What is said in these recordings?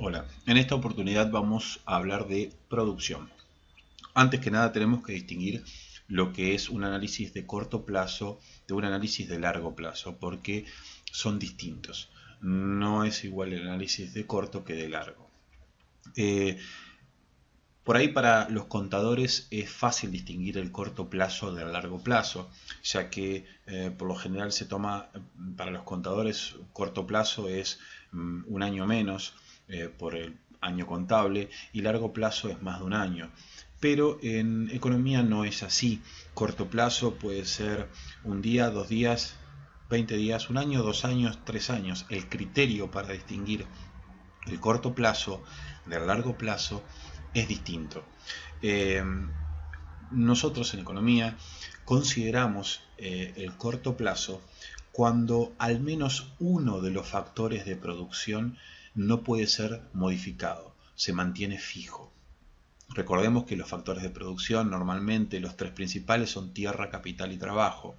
Hola, en esta oportunidad vamos a hablar de producción. Antes que nada tenemos que distinguir lo que es un análisis de corto plazo de un análisis de largo plazo, porque son distintos. No es igual el análisis de corto que de largo. Eh, por ahí para los contadores es fácil distinguir el corto plazo del largo plazo, ya que por lo general se toma, para los contadores, corto plazo es un año menos por el año contable y largo plazo es más de un año. Pero en economía no es así. Corto plazo puede ser un día, 2 días, 20 días, un año, 2 años, 3 años. El criterio para distinguir el corto plazo del largo plazo es distinto. Eh, Nosotros en economía consideramos el corto plazo cuando al menos uno de los factores de producción no puede ser modificado, se mantiene fijo. Recordemos que los factores de producción, normalmente los tres principales, son tierra, capital y trabajo.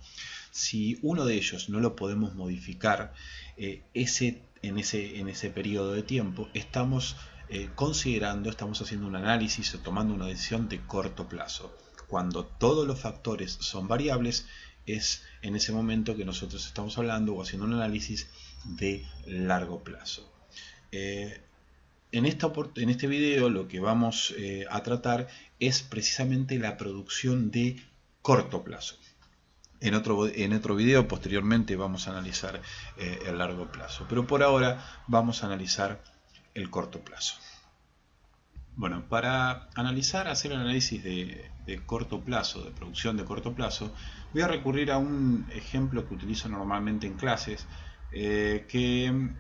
Si uno de ellos no lo podemos modificar, en ese periodo de tiempo estamos considerando, estamos haciendo un análisis o tomando una decisión de corto plazo. Cuando todos los factores son variables, es en ese momento que nosotros estamos hablando o haciendo un análisis de largo plazo. Eh, en este video lo que vamos a tratar es precisamente la producción de corto plazo. En otro video posteriormente vamos a analizar el largo plazo, pero por ahora vamos a analizar el corto plazo. Bueno, para hacer el análisis de corto plazo, de producción de corto plazo, voy a recurrir a un ejemplo que utilizo normalmente en clases, que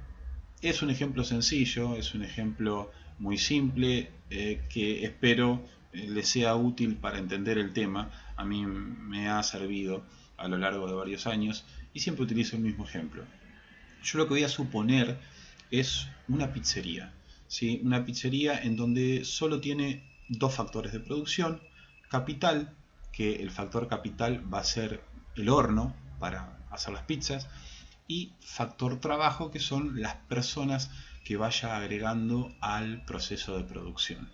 es un ejemplo sencillo, es un ejemplo muy simple, que espero les sea útil para entender el tema. A mí me ha servido a lo largo de varios años y siempre utilizo el mismo ejemplo. Yo lo que voy a suponer es una pizzería, ¿sí? Una pizzería en donde solo tiene dos factores de producción: capital, que el factor capital va a ser el horno para hacer las pizzas, y factor trabajo, que son las personas que vaya agregando al proceso de producción.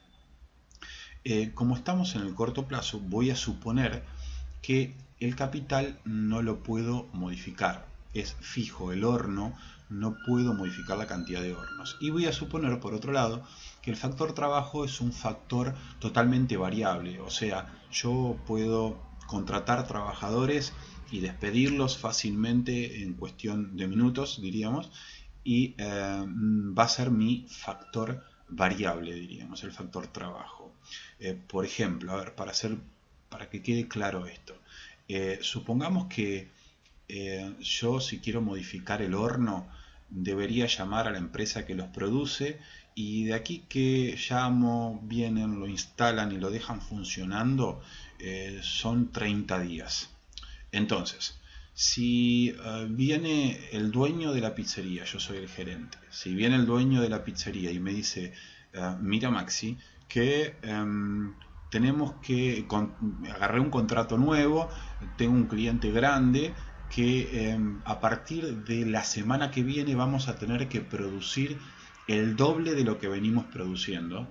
Como estamos en el corto plazo, voy a suponer que el capital no lo puedo modificar, es fijo el horno, no puedo modificar la cantidad de hornos. Y voy a suponer, por otro lado, que el factor trabajo es un factor totalmente variable, o sea, yo puedo contratar trabajadores y despedirlos fácilmente en cuestión de minutos, diríamos, y va a ser mi factor variable, diríamos, el factor trabajo. Por ejemplo, a ver, para que quede claro esto, supongamos que yo, si quiero modificar el horno, debería llamar a la empresa que los produce, y de aquí que llamo, vienen, lo instalan y lo dejan funcionando, son 30 días. Entonces, si viene el dueño de la pizzería, yo soy el gerente, si viene el dueño de la pizzería y me dice, mira Maxi, que tenemos que, agarré un contrato nuevo, tengo un cliente grande, que a partir de la semana que viene vamos a tener que producir el doble de lo que venimos produciendo.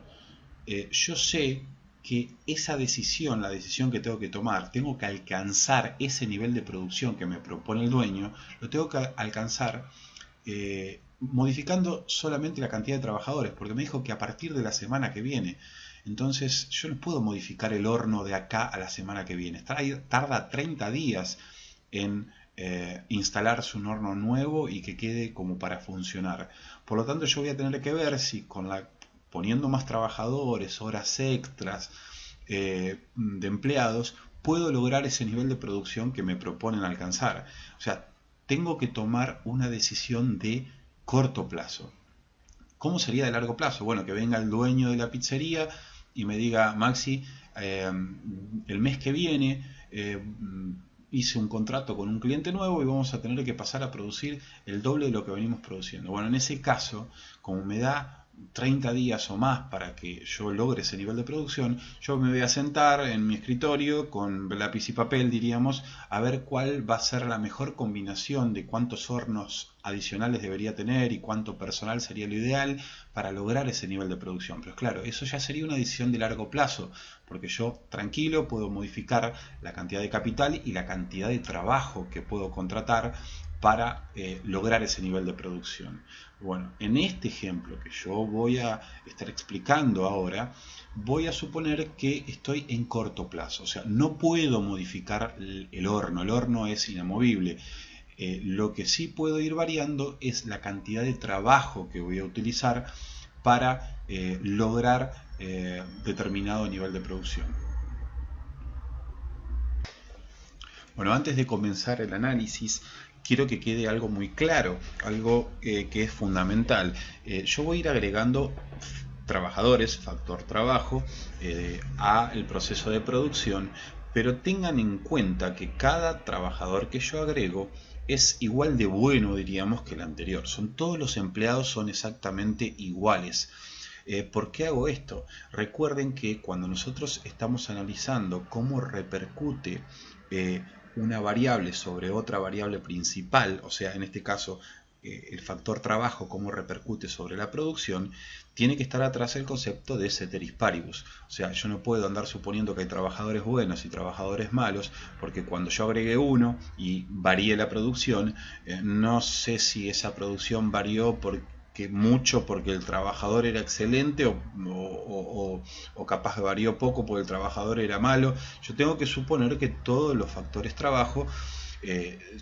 Yo sé que esa decisión, la decisión que tengo que tomar, tengo que alcanzar ese nivel de producción que me propone el dueño, lo tengo que alcanzar modificando solamente la cantidad de trabajadores, porque me dijo que a partir de la semana que viene. Entonces yo no puedo modificar el horno de acá a la semana que viene. Tarda 30 días en instalarse un horno nuevo y que quede como para funcionar. Por lo tanto, yo voy a tener que ver si poniendo más trabajadores, horas extras de empleados, puedo lograr ese nivel de producción que me proponen alcanzar. O sea, tengo que tomar una decisión de corto plazo. ¿Cómo sería de largo plazo? Bueno, que venga el dueño de la pizzería y me diga, Maxi, el mes que viene hice un contrato con un cliente nuevo y vamos a tener que pasar a producir el doble de lo que venimos produciendo. Bueno, en ese caso, como me da 30 días o más para que yo logre ese nivel de producción, yo me voy a sentar en mi escritorio con lápiz y papel, diríamos, a ver cuál va a ser la mejor combinación de cuántos hornos adicionales debería tener y cuánto personal sería lo ideal para lograr ese nivel de producción. Pero claro, eso ya sería una decisión de largo plazo, porque yo tranquilo puedo modificar la cantidad de capital y la cantidad de trabajo que puedo contratar para lograr ese nivel de producción. Bueno, en este ejemplo que yo voy a estar explicando ahora, voy a suponer que estoy en corto plazo, o sea, no puedo modificar el horno es inamovible. Lo que sí puedo ir variando es la cantidad de trabajo que voy a utilizar para lograr determinado nivel de producción. Bueno, antes de comenzar el análisis, quiero que quede algo muy claro, algo que es fundamental. Yo voy a ir agregando trabajadores, factor trabajo, al proceso de producción, pero tengan en cuenta que cada trabajador que yo agrego es igual de bueno, diríamos, que el anterior. Todos los empleados son exactamente iguales. ¿Por qué hago esto? Recuerden que cuando nosotros estamos analizando cómo repercute una variable sobre otra variable principal, o sea, en este caso el factor trabajo, cómo repercute sobre la producción, tiene que estar atrás el concepto de ceteris paribus. O sea, yo no puedo andar suponiendo que hay trabajadores buenos y trabajadores malos, porque cuando yo agregué uno y varié la producción, no sé si esa producción varió mucho porque el trabajador era excelente o capaz varió poco porque el trabajador era malo. Yo tengo que suponer que todos los factores trabajo,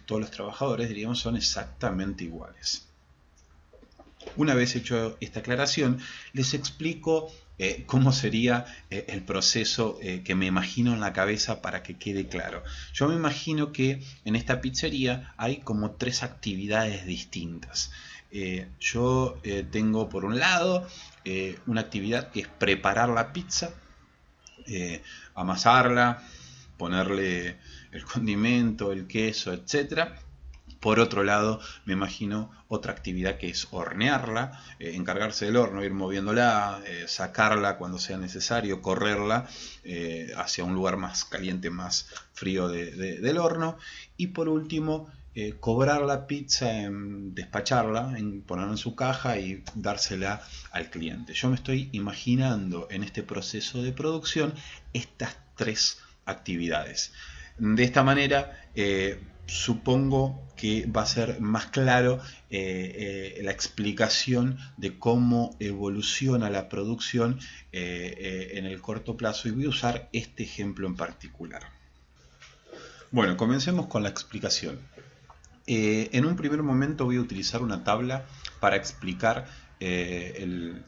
todos los trabajadores, diríamos, son exactamente iguales. Una vez hecho esta aclaración, les explico cómo sería el proceso que me imagino en la cabeza para que quede claro. Yo me imagino que en esta pizzería hay como 3 actividades distintas. Yo tengo por un lado una actividad que es preparar la pizza, amasarla, ponerle el condimento, el queso, etcétera. Por otro lado, me imagino otra actividad que es hornearla, encargarse del horno, ir moviéndola, sacarla cuando sea necesario, correrla hacia un lugar más caliente, más frío del horno. Y por último, cobrar la pizza, despacharla, ponerla en su caja y dársela al cliente. Yo me estoy imaginando en este proceso de producción estas 3 actividades. De esta manera, supongo que va a ser más claro la explicación de cómo evoluciona la producción en el corto plazo, y voy a usar este ejemplo en particular. Bueno, comencemos con la explicación. En un primer momento voy a utilizar una tabla para explicar el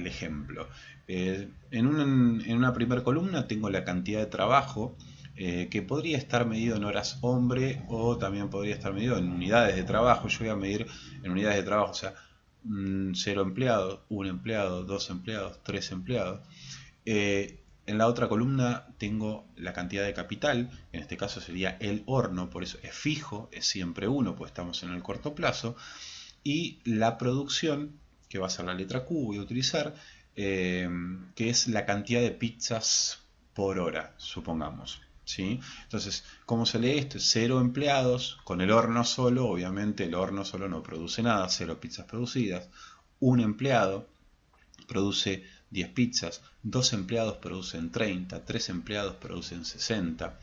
ejemplo. En una primera columna tengo la cantidad de trabajo, que podría estar medido en horas hombre o también podría estar medido en unidades de trabajo. Yo voy a medir en unidades de trabajo, o sea, 0 empleados, 1 empleado, 2 empleados, 3 empleados. En la otra columna tengo la cantidad de capital, en este caso sería el horno, por eso es fijo, es siempre 1, pues estamos en el corto plazo. Y la producción, que va a ser la letra Q, voy a utilizar, que es la cantidad de pizzas por hora, supongamos. ¿Sí? Entonces, ¿cómo se lee esto? 0 empleados, con el horno solo, obviamente el horno solo no produce nada, 0 pizzas producidas. 1 empleado produce 10 pizzas, 2 empleados producen 30, 3 empleados producen 60.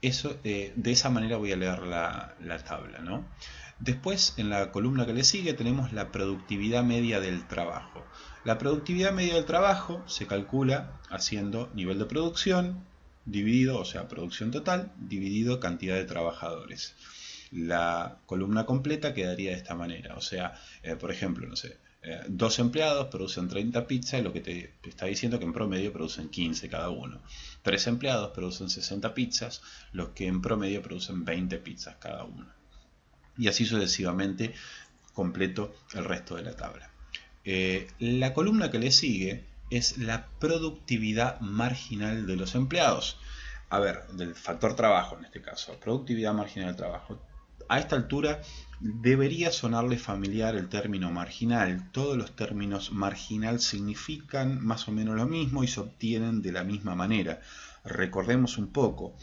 Eso, de esa manera voy a leer la tabla, ¿no? Después, en la columna que le sigue, tenemos la productividad media del trabajo. La productividad media del trabajo se calcula haciendo nivel de producción dividido, o sea, producción total, dividido cantidad de trabajadores. La columna completa quedaría de esta manera, o sea, por ejemplo, no sé, 2 empleados producen 30 pizzas, lo que te está diciendo que en promedio producen 15 cada uno. 3 empleados producen 60 pizzas, los que en promedio producen 20 pizzas cada uno. Y así sucesivamente completo el resto de la tabla. La columna que le sigue es la productividad marginal de los empleados. A ver, del factor trabajo en este caso, productividad marginal del trabajo. A esta altura debería sonarle familiar el término marginal. Todos los términos marginal significan más o menos lo mismo y se obtienen de la misma manera. Recordemos un poco.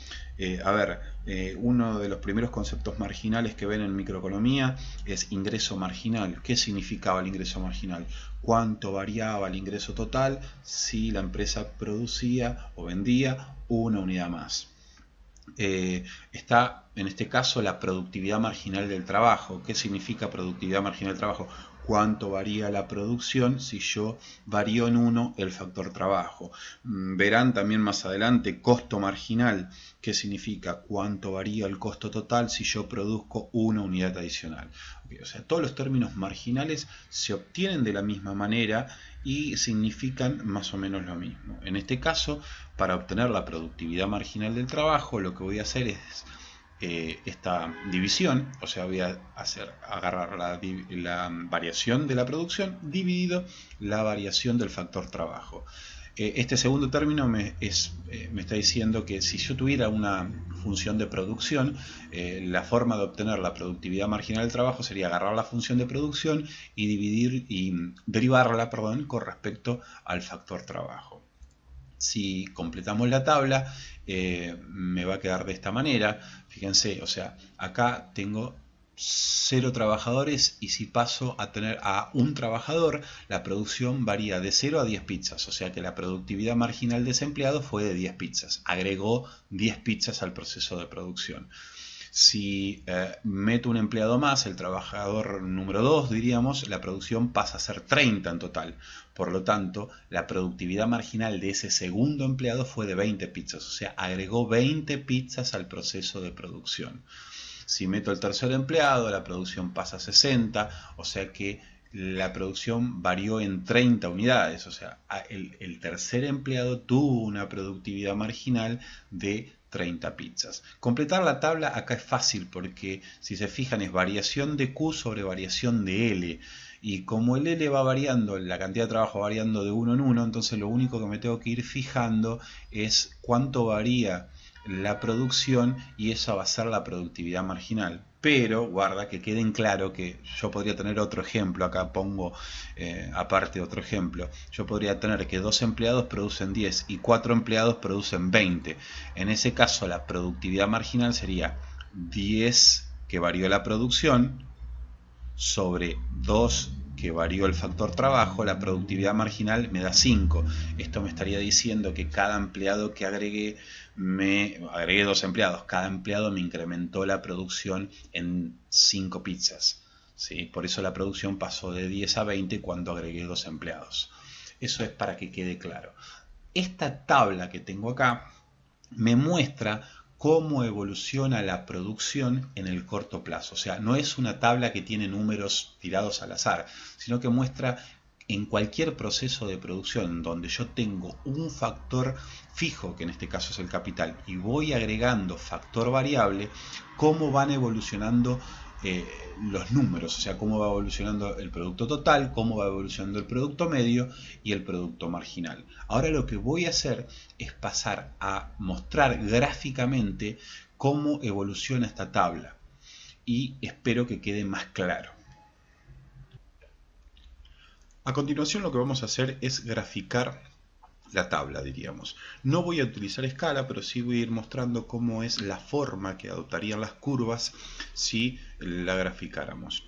Uno de los primeros conceptos marginales que ven en microeconomía es ingreso marginal. ¿Qué significaba el ingreso marginal? ¿Cuánto variaba el ingreso total si la empresa producía o vendía una unidad más? Está en este caso la productividad marginal del trabajo. ¿Qué significa productividad marginal del trabajo? Cuánto varía la producción si yo varío en 1 el factor trabajo. Verán también más adelante costo marginal, que significa cuánto varía el costo total si yo produzco una unidad adicional. O sea, todos los términos marginales se obtienen de la misma manera y significan más o menos lo mismo. En este caso, para obtener la productividad marginal del trabajo, lo que voy a hacer es esta división, o sea, voy a agarrar la variación de la producción dividido la variación del factor trabajo. Este segundo término me está diciendo que si yo tuviera una función de producción, la forma de obtener la productividad marginal del trabajo sería agarrar la función de producción y derivarla, con respecto al factor trabajo. Si completamos la tabla, me va a quedar de esta manera. Fíjense, o sea, acá tengo 0 trabajadores y si paso a tener a un trabajador, la producción varía de 0 a 10 pizzas. O sea que la productividad marginal de ese empleado fue de 10 pizzas. Agregó 10 pizzas al proceso de producción. Si meto un empleado más, el trabajador número 2, diríamos, la producción pasa a ser 30 en total. Por lo tanto, la productividad marginal de ese segundo empleado fue de 20 pizzas, o sea, agregó 20 pizzas al proceso de producción. Si meto el tercer empleado, la producción pasa a 60, o sea que la producción varió en 30 unidades, o sea, el tercer empleado tuvo una productividad marginal de 30 pizzas. Completar la tabla acá es fácil porque si se fijan es variación de Q sobre variación de L. Y como el L va variando, la cantidad de trabajo variando de 1 en 1, entonces lo único que me tengo que ir fijando es cuánto varía la producción y esa va a ser la productividad marginal. Pero guarda que queden claro que yo podría tener otro ejemplo, acá pongo aparte otro ejemplo. Yo podría tener que 2 empleados producen 10 y 4 empleados producen 20. En ese caso la productividad marginal sería 10 que varió la producción sobre 2 que varió el factor trabajo, la productividad marginal me da 5. Esto me estaría diciendo que cada empleado que agregué 2 empleados, cada empleado me incrementó la producción en 5 pizzas. ¿Sí? Por eso la producción pasó de 10 a 20 cuando agregué 2 empleados. Eso es para que quede claro. Esta tabla que tengo acá me muestra cómo evoluciona la producción en el corto plazo. O sea, no es una tabla que tiene números tirados al azar, sino que muestra en cualquier proceso de producción donde yo tengo un factor fijo, que en este caso es el capital, y voy agregando factor variable, cómo van evolucionando los números, o sea, cómo va evolucionando el producto total, cómo va evolucionando el producto medio y el producto marginal. Ahora lo que voy a hacer es pasar a mostrar gráficamente cómo evoluciona esta tabla y espero que quede más claro. A continuación lo que vamos a hacer es graficar la tabla, diríamos. No voy a utilizar escala, pero sí voy a ir mostrando cómo es la forma que adoptarían las curvas si la graficáramos.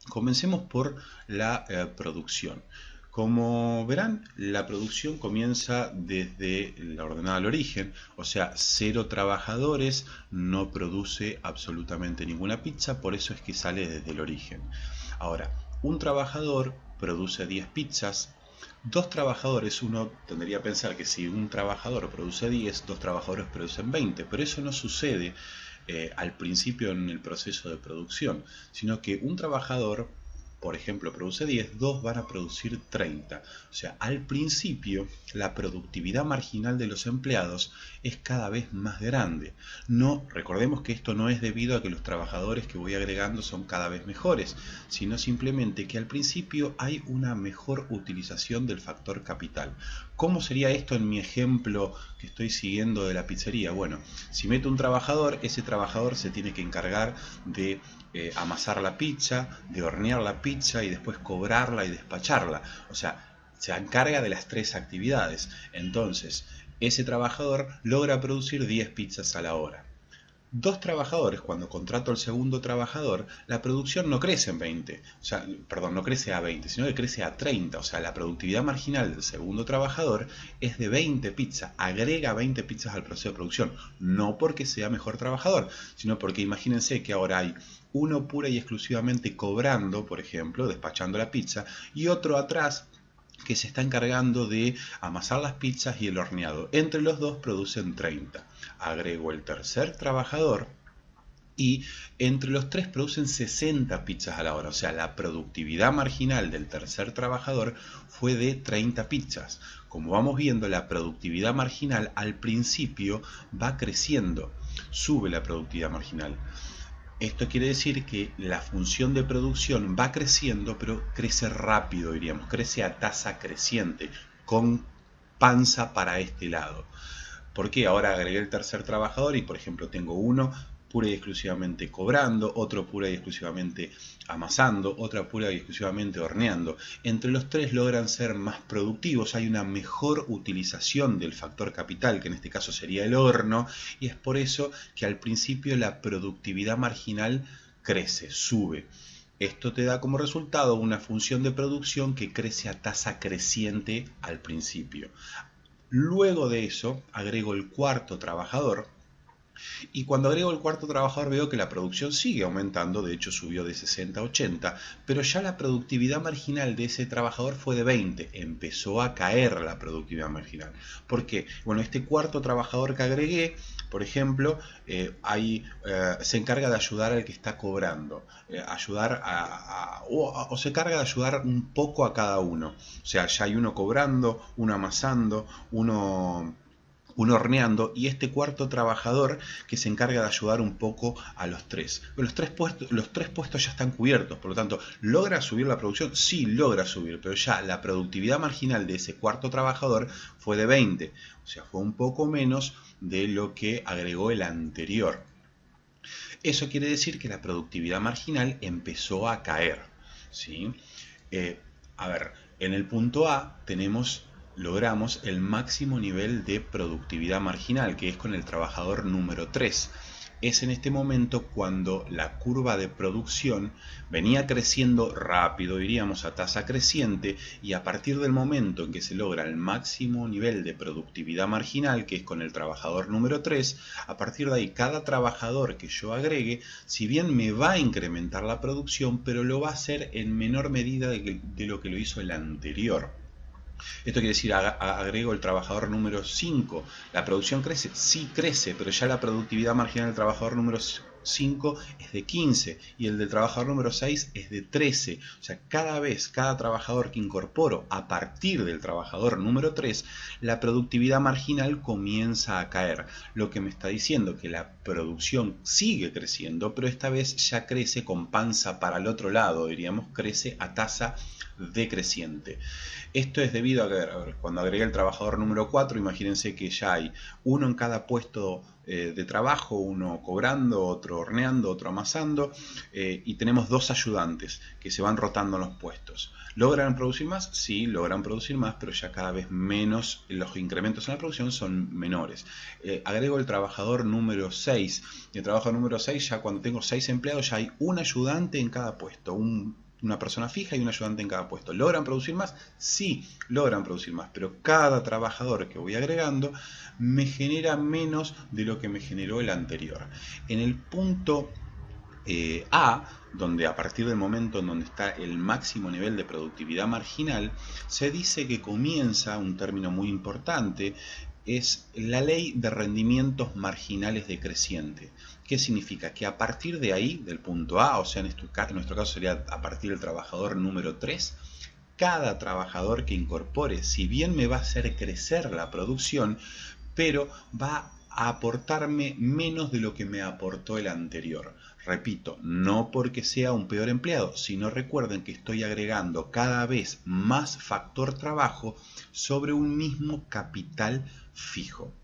Comencemos por la producción. Como verán, la producción comienza desde la ordenada al origen, o sea, 0 trabajadores no produce absolutamente ninguna pizza, por eso es que sale desde el origen. Ahora, un trabajador produce 10 pizzas. 2 trabajadores, uno tendría que pensar que si un trabajador produce 10, 2 trabajadores producen 20, pero eso no sucede al principio en el proceso de producción, sino que un trabajador por ejemplo, produce 10, 2 van a producir 30. O sea, al principio la productividad marginal de los empleados es cada vez más grande. No, recordemos que esto no es debido a que los trabajadores que voy agregando son cada vez mejores, sino simplemente que al principio hay una mejor utilización del factor capital. ¿Cómo sería esto en mi ejemplo que estoy siguiendo de la pizzería? Bueno, si meto un trabajador, ese trabajador se tiene que encargar de amasar la pizza, de hornear la pizza y después cobrarla y despacharla. O sea, se encarga de las tres actividades. Entonces, ese trabajador logra producir 10 pizzas a la hora. Dos trabajadores, cuando contrato al segundo trabajador, la producción no crece en 20, o sea, perdón, no crece a 20, sino que crece a 30, o sea, la productividad marginal del segundo trabajador es de 20 pizzas, agrega 20 pizzas al proceso de producción, no porque sea mejor trabajador, sino porque imagínense que ahora hay uno pura y exclusivamente cobrando, por ejemplo, despachando la pizza, y otro atrás que se está encargando de amasar las pizzas y el horneado. Entre los dos producen 30. Agrego el tercer trabajador y entre los tres producen 60 pizzas a la hora. O sea, la productividad marginal del tercer trabajador fue de 30 pizzas. Como vamos viendo, la productividad marginal al principio va creciendo. Sube la productividad marginal. Esto quiere decir que la función de producción va creciendo, pero crece rápido, diríamos, crece a tasa creciente, con panza para este lado. ¿Por qué? Ahora agregué el tercer trabajador y, por ejemplo, tengo uno pura y exclusivamente cobrando, otro pura y exclusivamente amasando, otra pura y exclusivamente horneando. Entre los tres logran ser más productivos, hay una mejor utilización del factor capital, que en este caso sería el horno, y es por eso que al principio la productividad marginal crece, sube. Esto te da como resultado una función de producción que crece a tasa creciente al principio. Luego de eso agrego el cuarto trabajador. Y cuando agrego el cuarto trabajador veo que la producción sigue aumentando, de hecho subió de 60 a 80, pero ya la productividad marginal de ese trabajador fue de 20, empezó a caer la productividad marginal. ¿Por qué? Bueno, este cuarto trabajador que agregué, por ejemplo, se encarga de ayudar al que está cobrando, o se encarga de ayudar un poco a cada uno. O sea, ya hay uno cobrando, uno amasando, uno horneando, y este cuarto trabajador que se encarga de ayudar un poco a los tres. Pero los tres puestos ya están cubiertos, por lo tanto, ¿logra subir la producción? Sí, logra subir, pero ya la productividad marginal de ese cuarto trabajador fue de 20, o sea, fue un poco menos de lo que agregó el anterior. Eso quiere decir que la productividad marginal empezó a caer, ¿sí? En el punto A logramos el máximo nivel de productividad marginal, que es con el trabajador número 3. Es en este momento cuando la curva de producción venía creciendo rápido, diríamos a tasa creciente, y a partir del momento en que se logra el máximo nivel de productividad marginal, que es con el trabajador número 3, a partir de ahí cada trabajador que yo agregue, si bien me va a incrementar la producción, pero lo va a hacer en menor medida de lo que lo hizo el anterior. Esto quiere decir, agrego el trabajador número 5. ¿La producción crece? Sí crece, pero ya la productividad marginal del trabajador número 5 es de 15 y el del trabajador número 6 es de 13. O sea, cada trabajador que incorporo a partir del trabajador número 3, la productividad marginal comienza a caer. Lo que me está diciendo que la producción sigue creciendo, pero esta vez ya crece con panza para el otro lado, diríamos, crece a tasa decreciente. Esto es debido a que cuando agregué el trabajador número 4, imagínense que ya hay uno en cada puesto de trabajo, uno cobrando, otro horneando, otro amasando, y tenemos dos ayudantes que se van rotando en los puestos. ¿Logran producir más? Sí, logran producir más, pero ya cada vez menos, los incrementos en la producción son menores. Agrego el trabajador número 6. El trabajador número 6, ya cuando tengo 6 empleados, ya hay un ayudante en cada puesto, una persona fija y un ayudante en cada puesto. ¿Logran producir más? Sí, logran producir más, pero cada trabajador que voy agregando me genera menos de lo que me generó el anterior. En el punto A, donde a partir del momento en donde está el máximo nivel de productividad marginal, se dice que comienza un término muy importante, es la ley de rendimientos marginales decreciente. ¿Qué significa? Que a partir de ahí, del punto A, o sea, en nuestro caso sería a partir del trabajador número 3, cada trabajador que incorpore, si bien me va a hacer crecer la producción, pero va a aportarme menos de lo que me aportó el anterior. Repito, no porque sea un peor empleado, sino recuerden que estoy agregando cada vez más factor trabajo sobre un mismo capital fijo.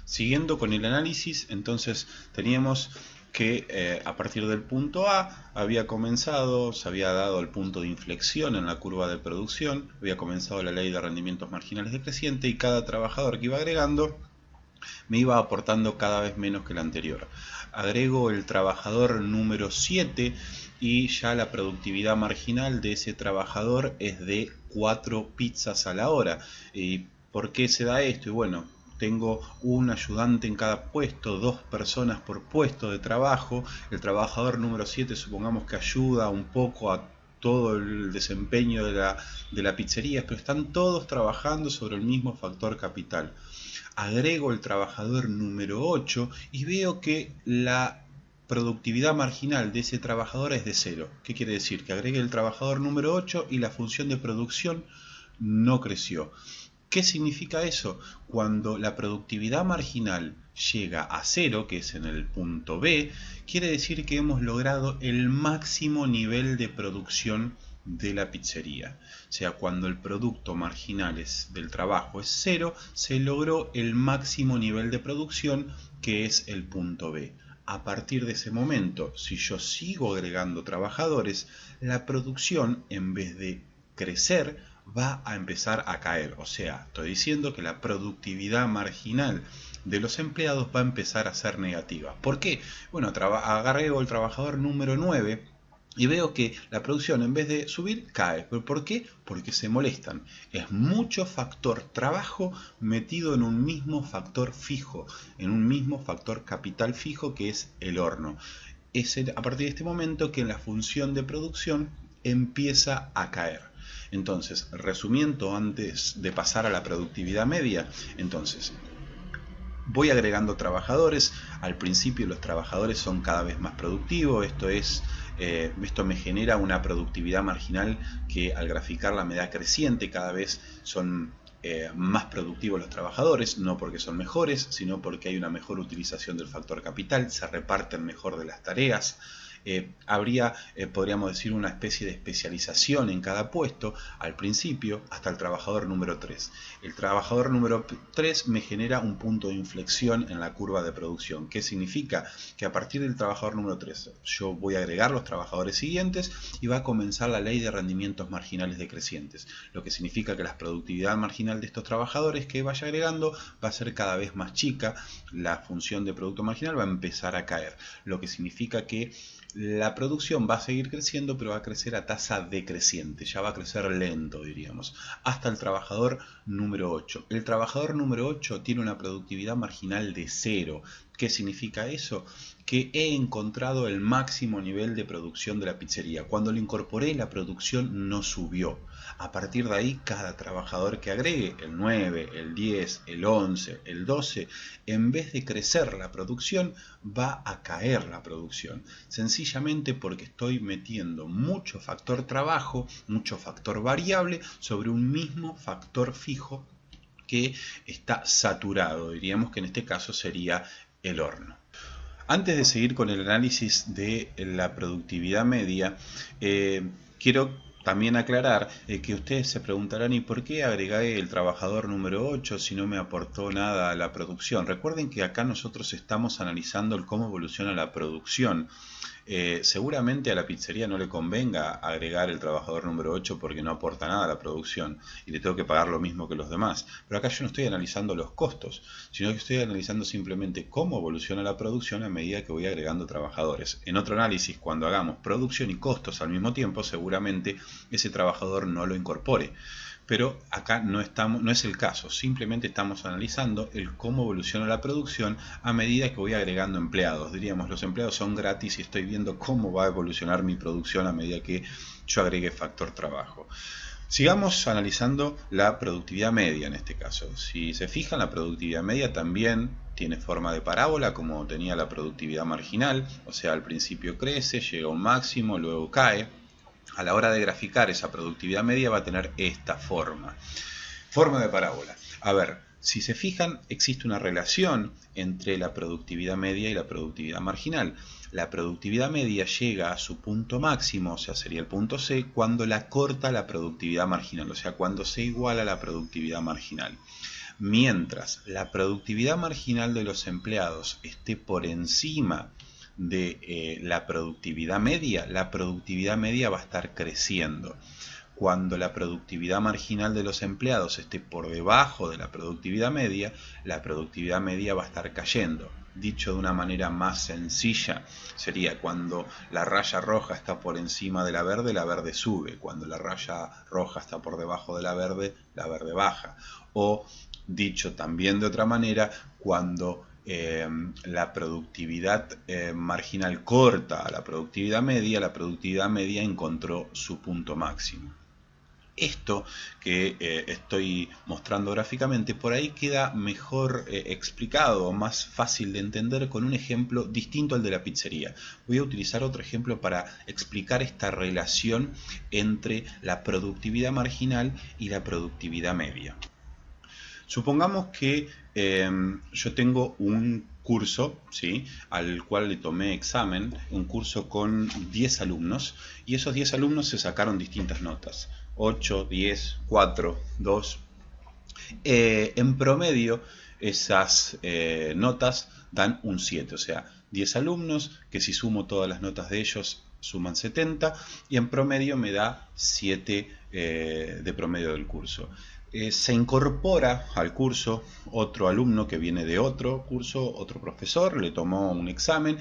Siguiendo con el análisis, entonces teníamos que a partir del punto A había comenzado, se había dado el punto de inflexión en la curva de producción, había comenzado la ley de rendimientos marginales decreciente y cada trabajador que iba agregando me iba aportando cada vez menos que el anterior. Agrego el trabajador número 7 y ya la productividad marginal de ese trabajador es de 4 pizzas a la hora. ¿Y por qué se da esto? Y bueno, tengo un ayudante en cada puesto, 2 personas por puesto de trabajo. El trabajador número 7 supongamos que ayuda un poco a todo el desempeño de la pizzería, pero están todos trabajando sobre el mismo factor capital. Agrego el trabajador número 8 y veo que la productividad marginal de ese trabajador es de 0. ¿Qué quiere decir? Que agregué el trabajador número 8 y la función de producción no creció. ¿Qué significa eso? Cuando la productividad marginal llega a 0, que es en el punto B, quiere decir que hemos logrado el máximo nivel de producción de la pizzería. O sea, cuando el producto marginal del trabajo es 0, se logró el máximo nivel de producción, que es el punto B. A partir de ese momento, si yo sigo agregando trabajadores, la producción, en vez de crecer, va a empezar a caer. O sea, estoy diciendo que la productividad marginal de los empleados va a empezar a ser negativa. ¿Por qué? Bueno, agrego el trabajador número 9 y veo que la producción, en vez de subir, cae. ¿Pero por qué? Porque se molestan. Es mucho factor trabajo metido en un mismo factor fijo, en un mismo factor capital fijo, que es el horno. Es a partir de este momento que la función de producción empieza a caer. Entonces, resumiendo antes de pasar a la productividad media, entonces voy agregando trabajadores. Al principio los trabajadores son cada vez más productivos, esto me genera una productividad marginal que al graficarla me da creciente, cada vez son más productivos los trabajadores, no porque son mejores, sino porque hay una mejor utilización del factor capital, se reparten mejor de las tareas. Habría, podríamos decir, una especie de especialización en cada puesto al principio hasta el trabajador número 3. El trabajador número 3 me genera un punto de inflexión en la curva de producción. ¿Qué significa? Que a partir del trabajador número 3 yo voy a agregar los trabajadores siguientes y va a comenzar la ley de rendimientos marginales decrecientes, lo que significa que la productividad marginal de estos trabajadores que vaya agregando va a ser cada vez más chica, la función de producto marginal va a empezar a caer, lo que significa que la producción va a seguir creciendo, pero va a crecer a tasa decreciente, ya va a crecer lento, diríamos, hasta el trabajador número 8. El trabajador número 8 tiene una productividad marginal de 0. ¿Qué significa eso? Que he encontrado el máximo nivel de producción de la pizzería. Cuando lo incorporé, la producción no subió. A partir de ahí, cada trabajador que agregue, el 9, el 10, el 11, el 12, en vez de crecer la producción, va a caer la producción. Sencillamente porque estoy metiendo mucho factor trabajo, mucho factor variable sobre un mismo factor fijo que está saturado. Diríamos que en este caso sería el horno. Antes de seguir con el análisis de la productividad media, quiero también aclarar que ustedes se preguntarán ¿y por qué agregué el trabajador número 8 si no me aportó nada a la producción? Recuerden que acá nosotros estamos analizando el cómo evoluciona la producción. Seguramente a la pizzería no le convenga agregar el trabajador número 8 porque no aporta nada a la producción y le tengo que pagar lo mismo que los demás. Pero acá yo no estoy analizando los costos, sino que estoy analizando simplemente cómo evoluciona la producción a medida que voy agregando trabajadores. En otro análisis, cuando hagamos producción y costos al mismo tiempo, seguramente ese trabajador no lo incorpore. Pero acá no es el caso, simplemente estamos analizando el cómo evoluciona la producción a medida que voy agregando empleados. Diríamos, los empleados son gratis y estoy viendo cómo va a evolucionar mi producción a medida que yo agregue factor trabajo. Sigamos analizando la productividad media en este caso. Si se fijan, la productividad media también tiene forma de parábola como tenía la productividad marginal, o sea, al principio crece, llega a un máximo, luego cae. A la hora de graficar esa productividad media va a tener esta forma. Forma de parábola. A ver, si se fijan, existe una relación entre la productividad media y la productividad marginal. La productividad media llega a su punto máximo, o sea, sería el punto C, cuando la corta la productividad marginal, o sea, cuando se iguala la productividad marginal. Mientras la productividad marginal de los empleados esté por encima de la productividad media va a estar creciendo. Cuando la productividad marginal de los empleados esté por debajo de la productividad media va a estar cayendo. Dicho de una manera más sencilla, sería cuando la raya roja está por encima de la verde sube. Cuando la raya roja está por debajo de la verde baja. O, dicho también de otra manera, cuando la productividad marginal corta a la productividad media encontró su punto máximo. Esto que estoy mostrando gráficamente por ahí queda mejor explicado, más fácil de entender con un ejemplo distinto al de la pizzería. Voy a utilizar otro ejemplo para explicar esta relación entre la productividad marginal y la productividad media. Supongamos que yo tengo un curso, ¿sí?, al cual le tomé examen, un curso con 10 alumnos, y esos 10 alumnos se sacaron distintas notas, 8, 10, 4, 2. En promedio, esas notas dan un 7, o sea, 10 alumnos, que si sumo todas las notas de ellos suman 70, y en promedio me da 7 de promedio del curso. Se incorpora al curso otro alumno que viene de otro curso, otro profesor, le tomó un examen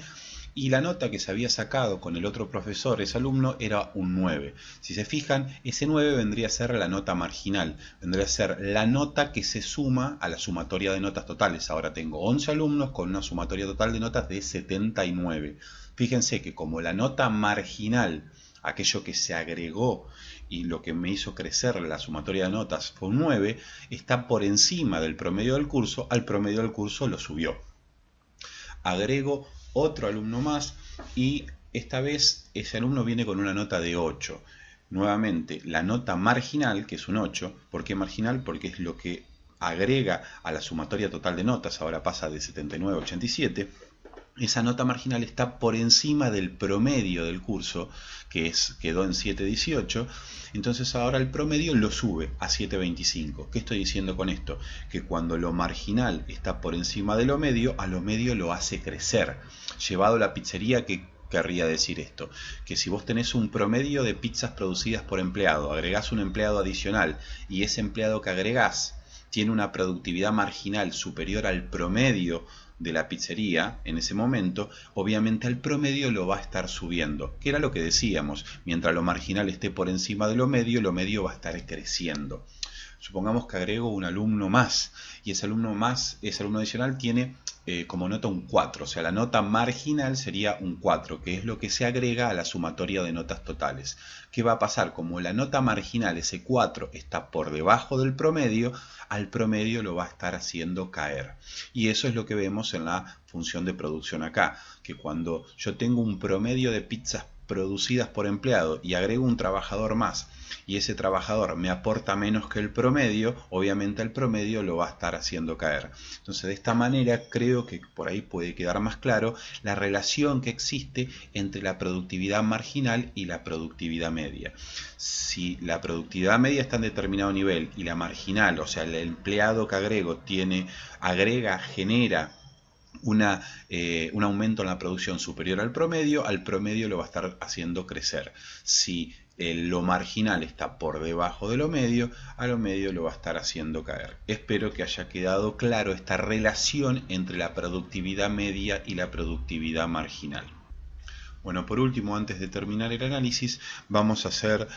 y la nota que se había sacado con el otro profesor, ese alumno, era un 9. Si se fijan, ese 9 vendría a ser la nota marginal, vendría a ser la nota que se suma a la sumatoria de notas totales. Ahora tengo 11 alumnos con una sumatoria total de notas de 79. Fíjense que como la nota marginal, aquello que se agregó y lo que me hizo crecer la sumatoria de notas fue un 9, está por encima del promedio del curso, al promedio del curso lo subió. Agrego otro alumno más y esta vez ese alumno viene con una nota de 8. Nuevamente, la nota marginal, que es un 8, ¿por qué marginal? Porque es lo que agrega a la sumatoria total de notas, ahora pasa de 79 a 87. Esa nota marginal está por encima del promedio del curso, que quedó en 7,18, entonces ahora el promedio lo sube a 7,25. ¿Qué estoy diciendo con esto? Que cuando lo marginal está por encima de lo medio, a lo medio lo hace crecer. Llevado a la pizzería, ¿qué querría decir esto? Que si vos tenés un promedio de pizzas producidas por empleado, agregás un empleado adicional y ese empleado que agregás tiene una productividad marginal superior al promedio de la pizzería en ese momento, obviamente el promedio lo va a estar subiendo, que era lo que decíamos, mientras lo marginal esté por encima de lo medio va a estar creciendo. Supongamos que agrego un alumno más, y ese alumno adicional tiene como nota un 4, o sea, la nota marginal sería un 4, que es lo que se agrega a la sumatoria de notas totales. ¿Qué va a pasar? Como la nota marginal, ese 4, está por debajo del promedio, al promedio lo va a estar haciendo caer. Y eso es lo que vemos en la función de producción acá, que cuando yo tengo un promedio de pizzas producidas por empleado y agrego un trabajador más y ese trabajador me aporta menos que el promedio, obviamente el promedio lo va a estar haciendo caer. Entonces de esta manera creo que por ahí puede quedar más claro la relación que existe entre la productividad marginal y la productividad media. Si la productividad media está en determinado nivel y la marginal, o sea el empleado que genera un aumento en la producción superior al promedio lo va a estar haciendo crecer. Si lo marginal está por debajo de lo medio, a lo medio lo va a estar haciendo caer. Espero que haya quedado claro esta relación entre la productividad media y la productividad marginal. Bueno, por último, antes de terminar el análisis, vamos a hacer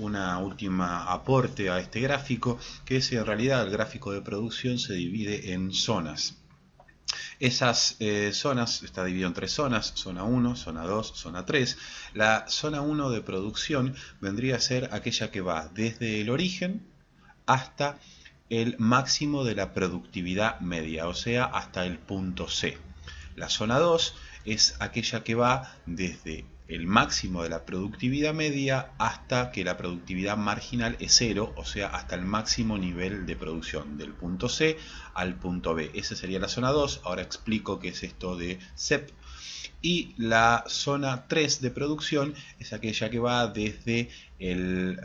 una última aporte a este gráfico, que es en realidad el gráfico de producción se divide en zonas. Esas zonas, está dividido en tres zonas, zona 1, zona 2, zona 3. La zona 1 de producción vendría a ser aquella que va desde el origen hasta el máximo de la productividad media, o sea, hasta el punto C. La zona 2 es aquella que va desde el máximo de la productividad media hasta que la productividad marginal es cero, o sea, hasta el máximo nivel de producción, del punto C al punto B. Esa sería la zona 2. Ahora explico qué es esto de CEP. Y la zona 3 de producción es aquella que va desde el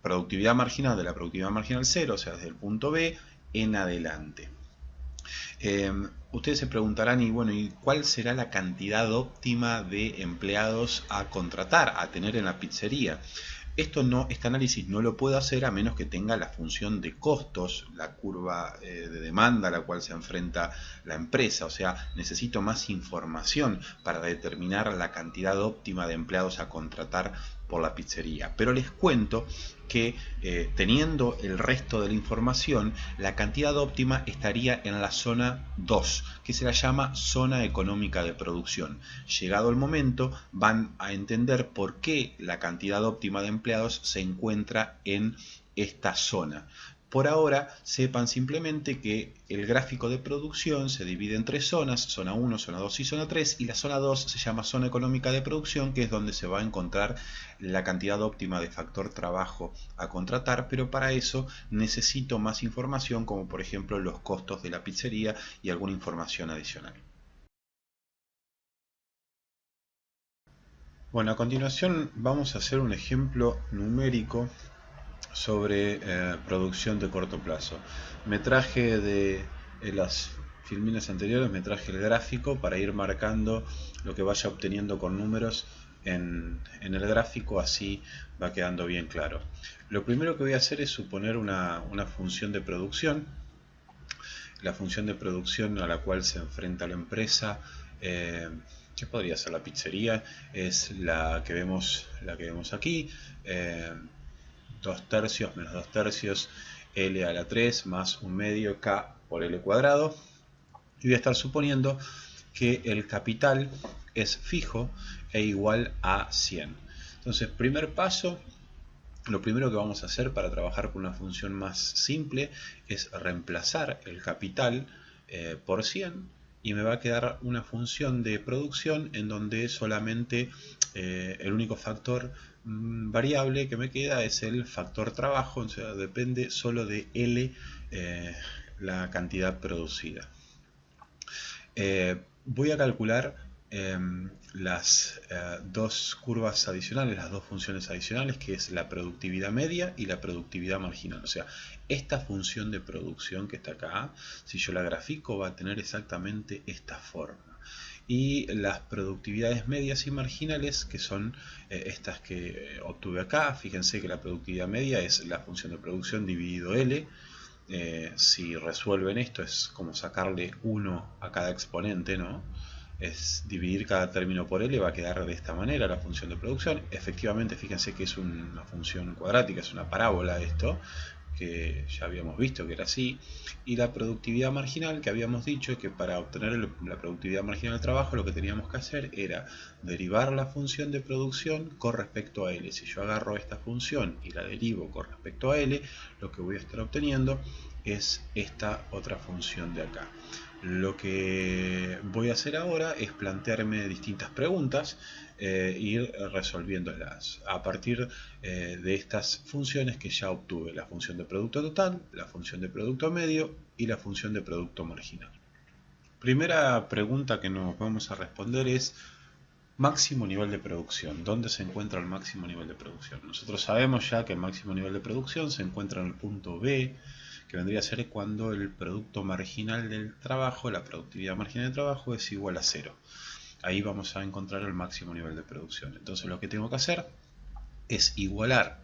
productividad marginal de la productividad marginal cero, o sea, desde el punto B en adelante. Ustedes se preguntarán, y bueno, ¿y cuál será la cantidad óptima de empleados a contratar, a tener en la pizzería? Este análisis no lo puedo hacer a menos que tenga la función de costos, la curva de demanda a la cual se enfrenta la empresa. O sea, necesito más información para determinar la cantidad óptima de empleados a contratar por la pizzería. Pero les cuento que teniendo el resto de la información, la cantidad óptima estaría en la zona 2, que se la llama zona económica de producción. Llegado el momento, van a entender por qué la cantidad óptima de empleados se encuentra en esta zona. Por ahora, sepan simplemente que el gráfico de producción se divide en tres zonas, zona 1, zona 2 y zona 3, y la zona 2 se llama zona económica de producción, que es donde se va a encontrar la cantidad óptima de factor trabajo a contratar, pero para eso necesito más información, como por ejemplo los costos de la pizzería y alguna información adicional. Bueno, a continuación vamos a hacer un ejemplo numérico sobre producción de corto plazo. Me traje de las filmines anteriores, me traje el gráfico para ir marcando lo que vaya obteniendo con números en el gráfico, así va quedando bien claro. Lo primero que voy a hacer es suponer una función de producción. La función de producción a la cual se enfrenta la empresa, que podría ser la pizzería, es la que vemos aquí. 2 tercios menos 2 tercios L a la 3 más 1 medio K por L cuadrado. Y voy a estar suponiendo que el capital es fijo e igual a 100. Entonces, primer paso, lo primero que vamos a hacer para trabajar con una función más simple es reemplazar el capital por 100 y me va a quedar una función de producción en donde solamente el único factor variable que me queda es el factor trabajo, o sea, depende solo de L, la cantidad producida. Voy a calcular las dos curvas adicionales, las dos funciones adicionales, que es la productividad media y la productividad marginal. O sea, esta función de producción que está acá, si yo la grafico, va a tener exactamente esta forma. Y las productividades medias y marginales, que son estas que obtuve acá. Fíjense que la productividad media es la función de producción dividido L. Si resuelven esto es como sacarle 1 a cada exponente, ¿no? Es dividir cada término por L, va a quedar de esta manera la función de producción. Efectivamente, fíjense que es una función cuadrática, es una parábola esto, que ya habíamos visto que era así. Y la productividad marginal, que habíamos dicho que para obtener la productividad marginal del trabajo lo que teníamos que hacer era derivar la función de producción con respecto a L. Si yo agarro esta función y la derivo con respecto a L, lo que voy a estar obteniendo es esta otra función de acá. Lo que voy a hacer ahora es plantearme distintas preguntas e ir resolviéndolas a partir de estas funciones que ya obtuve: la función de producto total, la función de producto medio y la función de producto marginal. Primera pregunta que nos vamos a responder es: máximo nivel de producción. ¿Dónde se encuentra el máximo nivel de producción? Nosotros sabemos ya que el máximo nivel de producción se encuentra en el punto B, que vendría a ser cuando el producto marginal del trabajo, la productividad marginal del trabajo, es igual a 0. Ahí vamos a encontrar el máximo nivel de producción. Entonces lo que tengo que hacer es igualar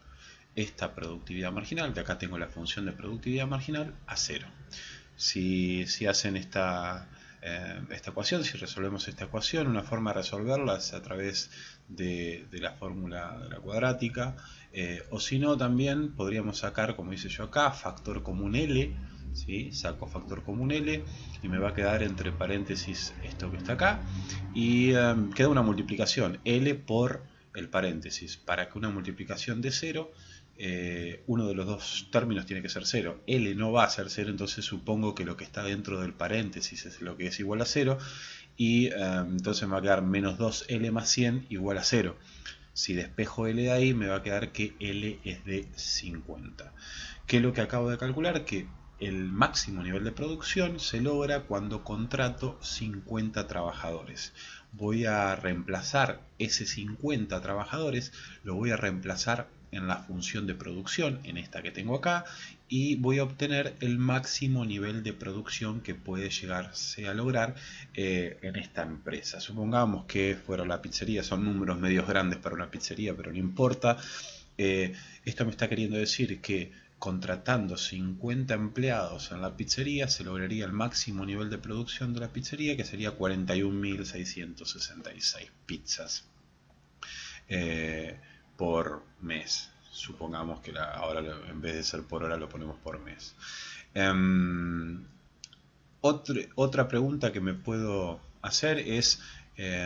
esta productividad marginal, de acá tengo la función de productividad marginal, a 0. Si hacen esta ecuación, si resolvemos esta ecuación, una forma de resolverla es a través de la fórmula de la cuadrática, o si no, también podríamos sacar, como hice yo acá, factor común L, ¿sí? Saco factor común L y me va a quedar entre paréntesis esto que está acá y queda una multiplicación L por el paréntesis. Para que una multiplicación de 0, uno de los dos términos tiene que ser 0. L no va a ser 0, entonces supongo que lo que está dentro del paréntesis es lo que es igual a 0 y entonces me va a quedar menos 2L más 100 igual a 0. Si despejo L de ahí, me va a quedar que L es de 50. ¿Qué es lo que acabo de calcular? Que el máximo nivel de producción se logra cuando contrato 50 trabajadores. Voy a reemplazar ese 50 trabajadores, lo voy a reemplazar en la función de producción, en esta que tengo acá, y voy a obtener el máximo nivel de producción que puede llegarse a lograr en esta empresa. Supongamos que fuera la pizzería, son números medios grandes para una pizzería, pero no importa. Esto me está queriendo decir que contratando 50 empleados en la pizzería se lograría el máximo nivel de producción de la pizzería, que sería 41.666 pizzas por mes. Supongamos que ahora en vez de ser por hora lo ponemos por mes. Otra pregunta que me puedo hacer es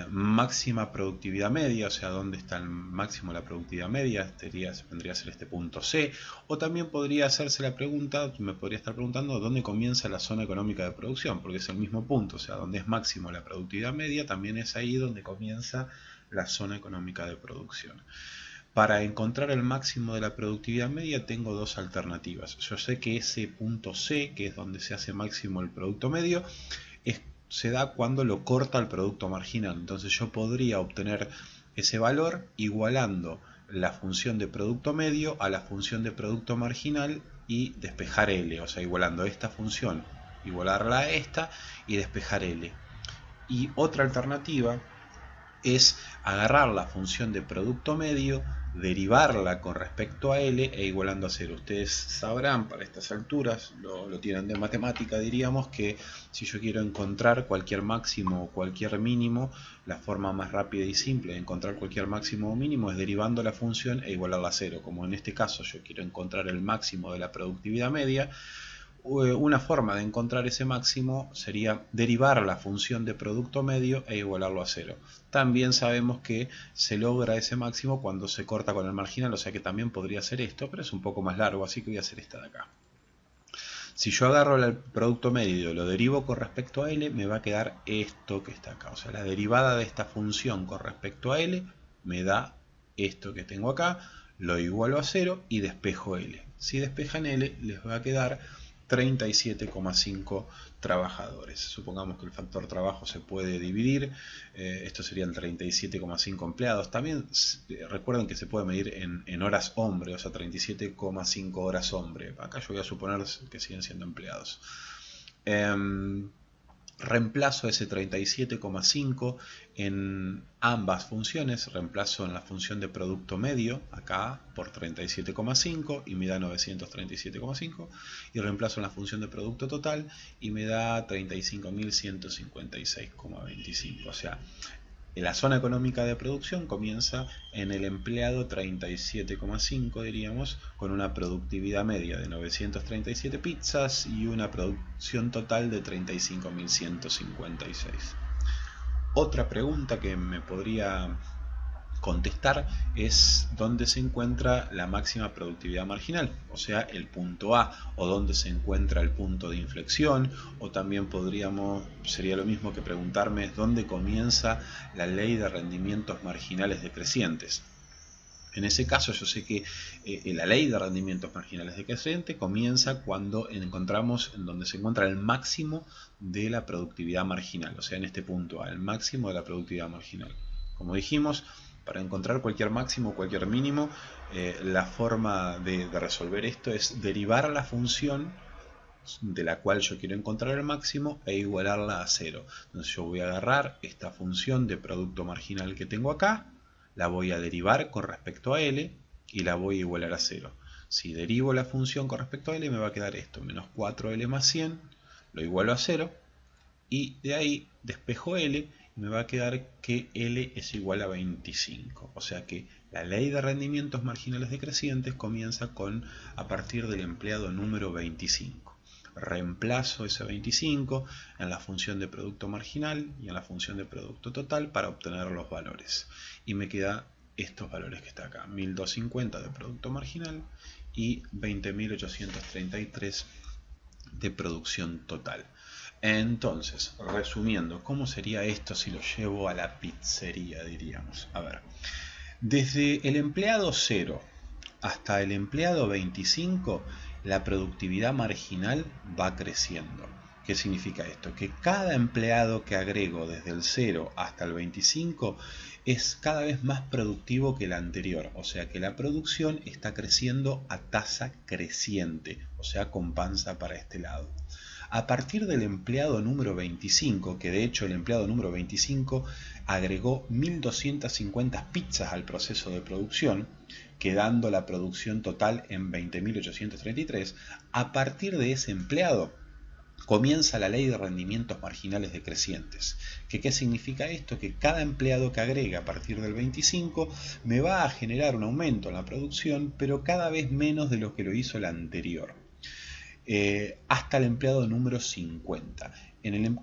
máxima productividad media, o sea, ¿dónde está el máximo de la productividad media? Vendría a ser este punto C. O también podría hacerse la pregunta, me podría estar preguntando dónde comienza la zona económica de producción, porque es el mismo punto, o sea, donde es máximo la productividad media, también es ahí donde comienza la zona económica de producción. Para encontrar el máximo de la productividad media tengo dos alternativas. Yo sé que ese punto C, que es donde se hace máximo el producto medio, se da cuando lo corta el producto marginal. Entonces yo podría obtener ese valor igualando la función de producto medio a la función de producto marginal y despejar L. O sea, igualando esta función, igualarla a esta y despejar L. Y otra alternativa es agarrar la función de producto medio, derivarla con respecto a L e igualando a 0. Ustedes sabrán para estas alturas, lo tienen de matemática, diríamos que si yo quiero encontrar cualquier máximo o cualquier mínimo, la forma más rápida y simple de encontrar cualquier máximo o mínimo es derivando la función e igualarla a 0. Como en este caso yo quiero encontrar el máximo de la productividad media, una forma de encontrar ese máximo sería derivar la función de producto medio e igualarlo a 0. También sabemos que se logra ese máximo cuando se corta con el marginal, o sea que también podría ser esto, pero es un poco más largo, así que voy a hacer esta de acá. Si yo agarro el producto medio y lo derivo con respecto a L, me va a quedar esto que está acá. O sea, la derivada de esta función con respecto a L me da esto que tengo acá, lo igualo a 0 y despejo L. Si despejan L, les va a quedar 37,5 trabajadores. Supongamos que el factor trabajo se puede dividir, esto serían 37,5 empleados. También recuerden que se puede medir en horas hombre, o sea 37,5 horas hombre. Acá yo voy a suponer que siguen siendo empleados. Reemplazo ese 37,5 en ambas funciones, reemplazo en la función de producto medio, acá por 37,5 y me da 937,5, y reemplazo en la función de producto total y me da 35.156,25. O sea, la zona económica de producción comienza en el empleado 37,5, diríamos, con una productividad media de 937 pizzas y una producción total de 35.156. Otra pregunta que me podría contestar es dónde se encuentra la máxima productividad marginal, o sea, el punto A, o dónde se encuentra el punto de inflexión, o también sería lo mismo que preguntarme dónde comienza la ley de rendimientos marginales decrecientes. En ese caso yo sé que la ley de rendimientos marginales decrecientes comienza cuando encontramos en donde se encuentra el máximo de la productividad marginal, o sea, en este punto A, el máximo de la productividad marginal. Como dijimos, para encontrar cualquier máximo o cualquier mínimo, la forma de resolver esto es derivar la función de la cual yo quiero encontrar el máximo e igualarla a 0. Entonces yo voy a agarrar esta función de producto marginal que tengo acá, la voy a derivar con respecto a L y la voy a igualar a 0. Si derivo la función con respecto a L me va a quedar esto, menos 4L más 100, lo igualo a 0 y de ahí despejo L y me va a quedar que L es igual a 25. O sea que la ley de rendimientos marginales decrecientes comienza a partir del empleado número 25. reemplazo ese 25 en la función de producto marginal y en la función de producto total para obtener los valores. Y me queda estos valores que está acá, 1250 de producto marginal y 20.833 de producción total. Entonces, resumiendo, ¿cómo sería esto si lo llevo a la pizzería, diríamos? A ver, desde el empleado 0 hasta el empleado 25, la productividad marginal va creciendo. ¿Qué significa esto? Que cada empleado que agrego desde el 0 hasta el 25 es cada vez más productivo que el anterior. O sea que la producción está creciendo a tasa creciente, o sea con panza para este lado. A partir del empleado número 25, que de hecho el empleado número 25 agregó 1250 pizzas al proceso de producción, quedando la producción total en 20.833, a partir de ese empleado comienza la ley de rendimientos marginales decrecientes. ¿Qué significa esto? Que cada empleado que agrega a partir del 25 me va a generar un aumento en la producción, pero cada vez menos de lo que lo hizo el anterior. Hasta el empleado número 50.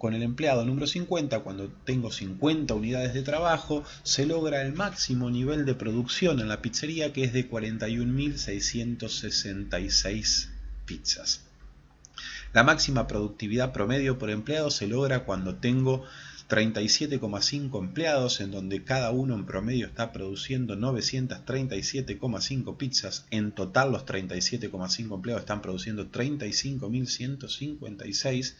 Con el empleado número 50, cuando tengo 50 unidades de trabajo, se logra el máximo nivel de producción en la pizzería, que es de 41.666 pizzas. La máxima productividad promedio por empleado se logra cuando tengo 37,5 empleados, en donde cada uno en promedio está produciendo 937,5 pizzas. En total los 37,5 empleados están produciendo 35.156.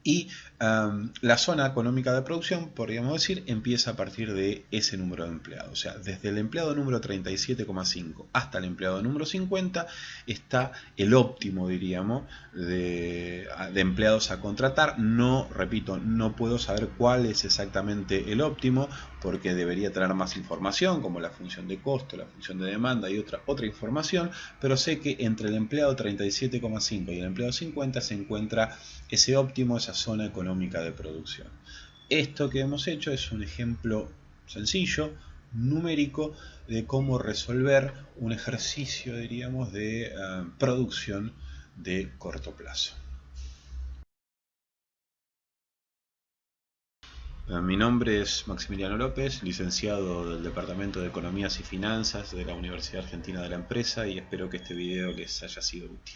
Y la zona económica de producción, podríamos decir, empieza a partir de ese número de empleados. O sea, desde el empleado número 37,5 hasta el empleado número 50 está el óptimo, diríamos, de empleados a contratar. No, repito, no puedo saber cuál es exactamente el óptimo, porque debería tener más información, como la función de costo, la función de demanda y otra información, pero sé que entre el empleado 37,5 y el empleado 50 se encuentra ese óptimo, esa zona económica de producción. Esto que hemos hecho es un ejemplo sencillo, numérico, de cómo resolver un ejercicio, diríamos, de producción de corto plazo. Mi nombre es Maximiliano López, licenciado del Departamento de Economías y Finanzas de la Universidad Argentina de la Empresa, y espero que este video les haya sido útil.